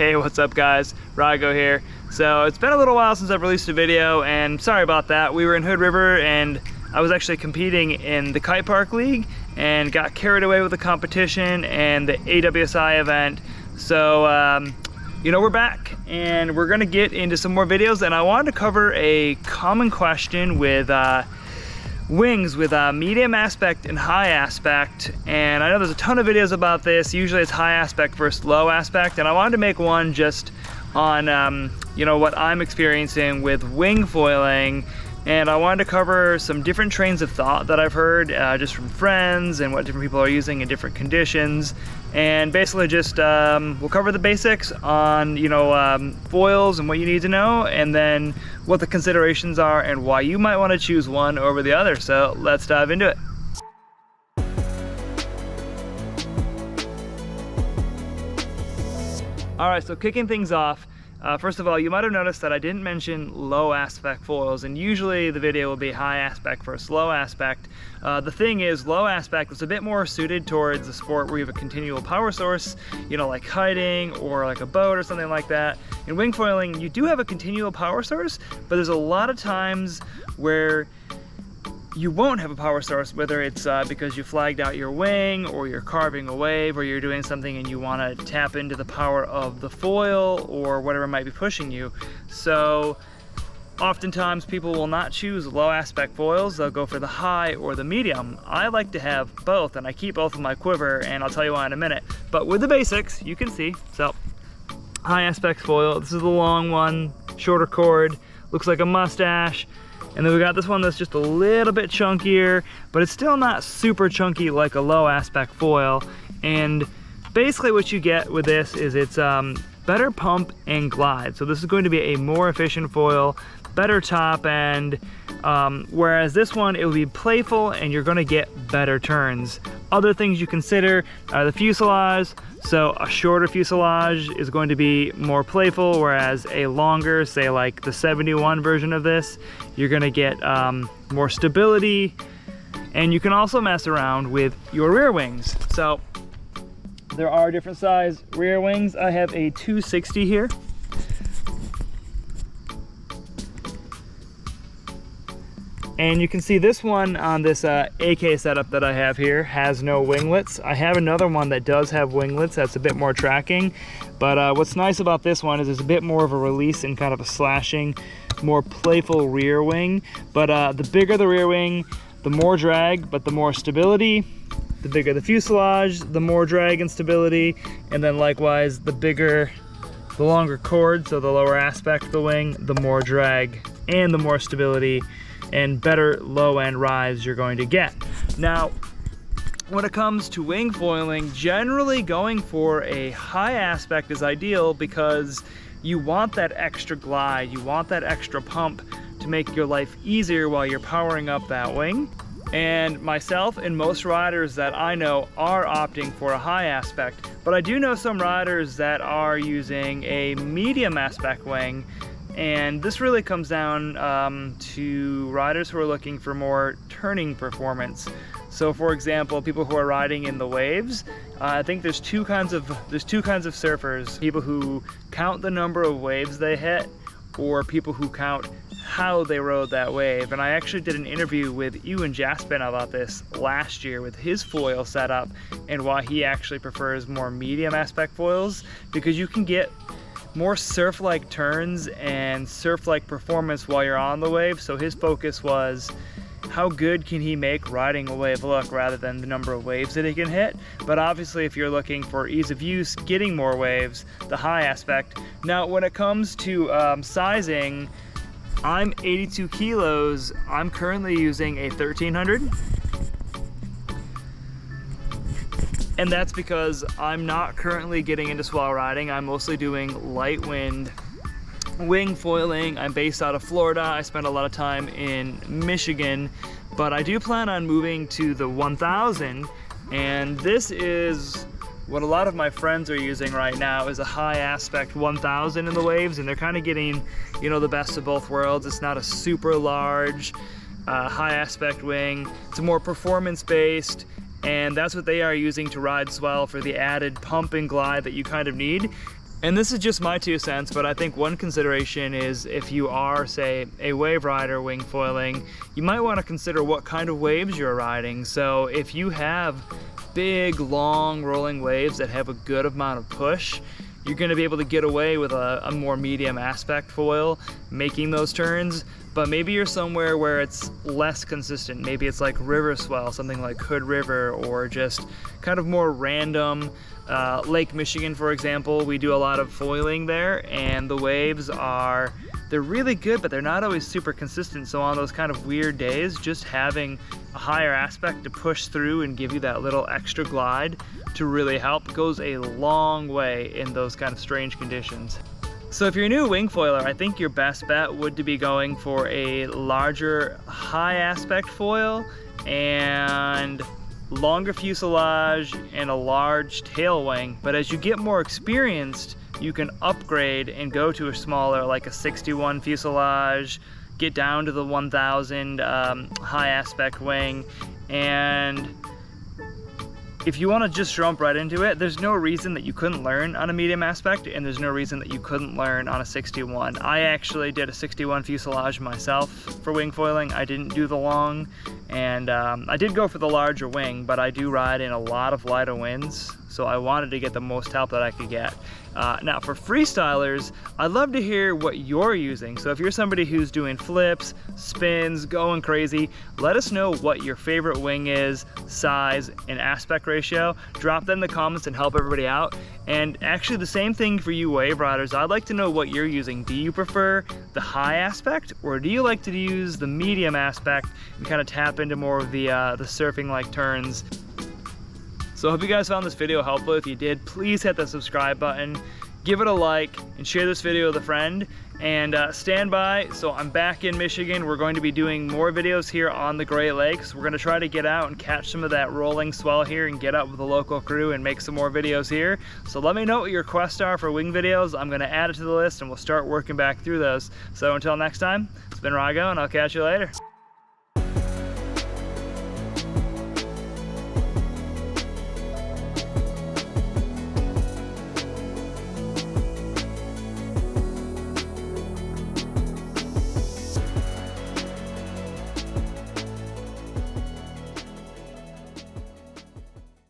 Hey, what's up guys? Rago here. So it's been a little while since I've released a video, and sorry about that. We were in Hood River and I was actually competing in the Kite Park League and got carried away with the competition and the AWSI event. So you know, we're back and we're gonna get into some more videos, and I wanted to cover a common question with wings with medium aspect and high aspect. And I know there's a ton of videos about this. Usually it's high aspect versus low aspect, and I wanted to make one just on you know, what I'm experiencing with wing foiling. And I wanted to cover some different trains of thought that I've heard just from friends and what different people are using in different conditions. And basically just we'll cover the basics on, you know, foils and what you need to know, and then what the considerations are and why you might want to choose one over the other. So let's dive into it. All right, so kicking things off, first of all, you might have noticed that I didn't mention low aspect foils, and usually the video will be high aspect versus low aspect. The thing is, low aspect is a bit more suited towards a sport where you have a continual power source, you know, like kiting or like a boat or something like that. In wing foiling, you do have a continual power source, but there's a lot of times where you won't have a power source, whether it's because you flagged out your wing, or you're carving a wave, or you're doing something and you want to tap into the power of the foil or whatever might be pushing you. So oftentimes people will not choose low aspect foils, they'll go for the high or the medium. I like to have both, and I keep both in my quiver, and I'll tell you why in a minute. But with the basics, you can see, so high aspect foil, this is the long one, shorter cord, looks like a mustache. And then we got this one that's just a little bit chunkier, but it's still not super chunky like a low aspect foil. And basically what you get with this is it's better pump and glide. So this is going to be a more efficient foil, better top end, whereas this one, it will be playful and you're gonna get better turns. Other things you consider are the fuselage. So a shorter fuselage is going to be more playful, whereas a longer, say like the 71 version of this, you're gonna get more stability. And you can also mess around with your rear wings. So there are different size rear wings. I have a 260 here. And you can see this one on this AK setup that I have here has no winglets. I have another one that does have winglets, that's a bit more tracking. But what's nice about this one is there's a bit more of a release and kind of a slashing, more playful rear wing. But the bigger the rear wing, the more drag, but the more stability. The bigger the fuselage, the more drag and stability. And then likewise, the longer cord, so the lower aspect of the wing, the more drag and the more stability and better low end rise you're going to get. Now, when it comes to wing foiling, generally going for a high aspect is ideal because you want that extra glide, you want that extra pump to make your life easier while you're powering up that wing. And myself and most riders that I know are opting for a high aspect, but I do know some riders that are using a medium aspect wing. And this really comes down to riders who are looking for more turning performance. So for example, people who are riding in the waves, I think there's two kinds of surfers. People who count the number of waves they hit, or people who count how they rode that wave. And I actually did an interview with Ewan Jaspin about this last year with his foil setup and why he actually prefers more medium aspect foils, because you can get more surf-like turns and surf-like performance while you're on the wave. So his focus was how good can he make riding a wave look rather than the number of waves that he can hit. But obviously if you're looking for ease of use, getting more waves, the high aspect. Now when it comes to sizing, I'm 82 kilos. I'm currently using a 1300. And that's because I'm not currently getting into swell riding. I'm mostly doing light wind wing foiling. I'm based out of Florida. I spend a lot of time in Michigan, but I do plan on moving to the 1000. And this is what a lot of my friends are using right now, is a high aspect 1000 in the waves. And they're kind of getting, you know, the best of both worlds. It's not a super large high aspect wing. It's a more performance based. And that's what they are using to ride swell for the added pump and glide that you kind of need. And this is just my 2 cents, but I think one consideration is if you are, say, a wave rider wingfoiling, you might want to consider what kind of waves you're riding. So if you have big, long, rolling waves that have a good amount of push, you're going to be able to get away with a more medium aspect foil making those turns. But maybe you're somewhere where it's less consistent. Maybe it's like river swell, something like Hood River, or just kind of more random. Lake Michigan, for example, we do a lot of foiling there, and the waves they're really good, but they're not always super consistent. So on those kind of weird days, just having a higher aspect to push through and give you that little extra glide to really help goes a long way in those kind of strange conditions. So if you're a new wingfoiler, I think your best bet would to be going for a larger high aspect foil and longer fuselage and a large tail wing. But as you get more experienced, you can upgrade and go to a smaller, like a 61 fuselage, get down to the 1000 high aspect wing. And if you want to just jump right into it, there's no reason that you couldn't learn on a medium aspect, and there's no reason that you couldn't learn on a 61. I actually did a 61 fuselage myself for wingfoiling. I didn't do the long, and I did go for the larger wing, but I do ride in a lot of lighter winds, so I wanted to get the most help that I could get. Now for freestylers, I'd love to hear what you're using. So if you're somebody who's doing flips, spins, going crazy, let us know what your favorite wing is, size, and aspect ratio. Drop that in the comments and help everybody out. And actually the same thing for you wave riders. I'd like to know what you're using. Do you prefer the high aspect, or do you like to use the medium aspect and kind of tap into more of the surfing-like turns? So I hope you guys found this video helpful. If you did, please hit the subscribe button, give it a like, and share this video with a friend. And stand by. So I'm back in Michigan. We're going to be doing more videos here on the Great Lakes. We're going to try to get out and catch some of that rolling swell here and get out with the local crew and make some more videos here. So let me know what your requests are for wing videos. I'm going to add it to the list and we'll start working back through those. So until next time, it's been Rago, and I'll catch you later.